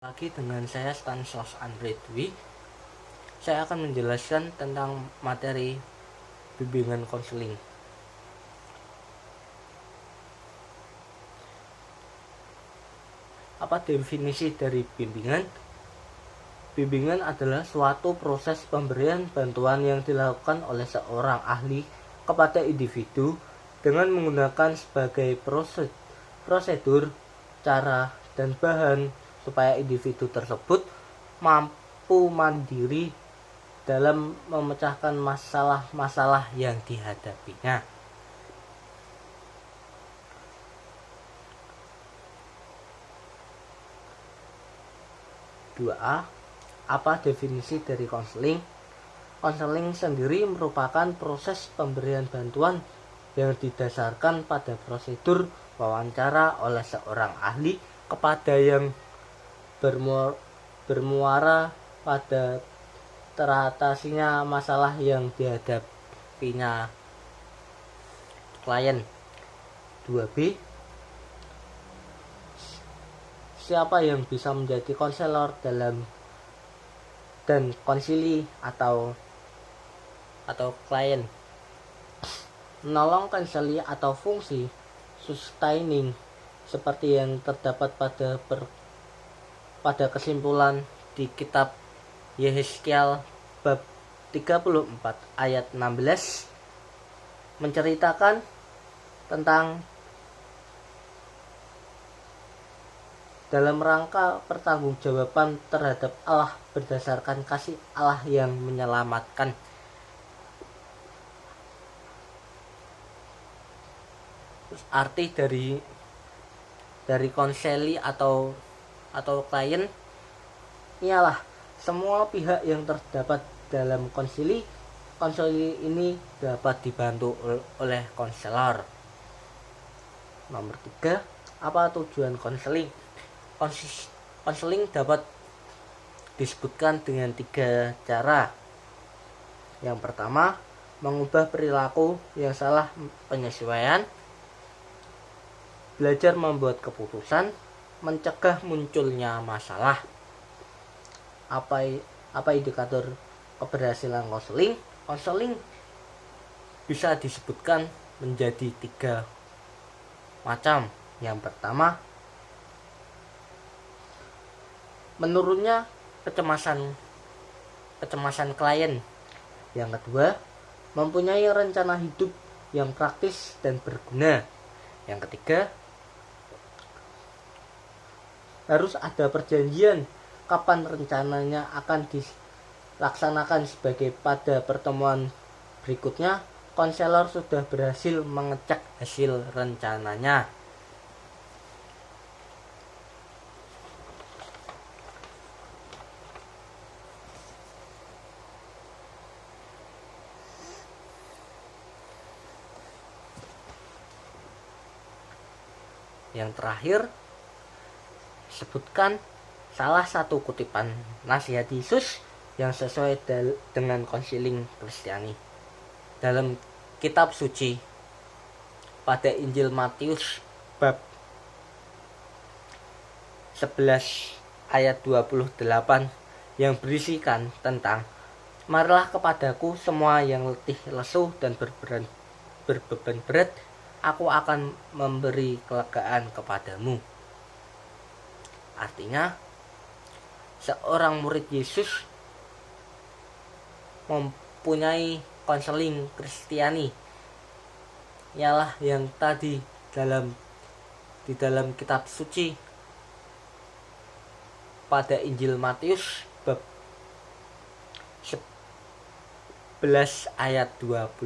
Lagi dengan saya Stanislaus Andre Dwi. Saya akan menjelaskan tentang materi bimbingan konseling. Apa definisi dari bimbingan? Bimbingan adalah suatu proses pemberian bantuan yang dilakukan oleh seorang ahli kepada individu dengan menggunakan sebagai prosedur, cara, dan bahan supaya individu tersebut mampu mandiri dalam memecahkan masalah-masalah yang dihadapinya. Apa definisi dari konseling? Konseling sendiri merupakan proses pemberian bantuan yang didasarkan pada prosedur wawancara oleh seorang ahli kepada yang bermuara pada teratasinya masalah yang dihadapinya klien. 2B. Siapa yang bisa menjadi konselor dan konsili atau klien? Menolong konsili atau fungsi sustaining seperti yang terdapat pada kesimpulan di kitab Yehezkiel bab 34 ayat 16 menceritakan tentang dalam rangka pertanggungjawaban terhadap Allah berdasarkan kasih Allah yang menyelamatkan. Arti dari konseli atau klien ialah semua pihak yang terdapat dalam konsili ini dapat dibantu oleh konselor. Nomor 3, apa tujuan konseling? Konseling dapat disebutkan dengan 3 cara. Yang pertama, mengubah perilaku yang salah, penyesuaian, belajar membuat keputusan, mencegah munculnya masalah. Apa indikator keberhasilan konseling? Konseling bisa disebutkan menjadi 3 macam. Yang pertama, menurunnya kecemasan klien. Yang kedua, mempunyai rencana hidup yang praktis dan berguna. Yang ketiga, harus ada perjanjian kapan rencananya akan dilaksanakan sebagai pada pertemuan berikutnya konselor sudah berhasil mengecek hasil rencananya. Yang terakhir, sebutkan salah satu kutipan nasihat Yesus yang sesuai dengan konseling Kristiani dalam kitab suci pada Injil Matius bab 11 ayat 28 yang berisikan tentang marilah kepadaku semua yang letih lesu dan berbeban berat, aku akan memberi kelegaan kepadamu. Artinya, seorang murid Yesus mempunyai konseling Kristiani ialah yang tadi di dalam kitab suci pada Injil Matius bab 11 ayat 28.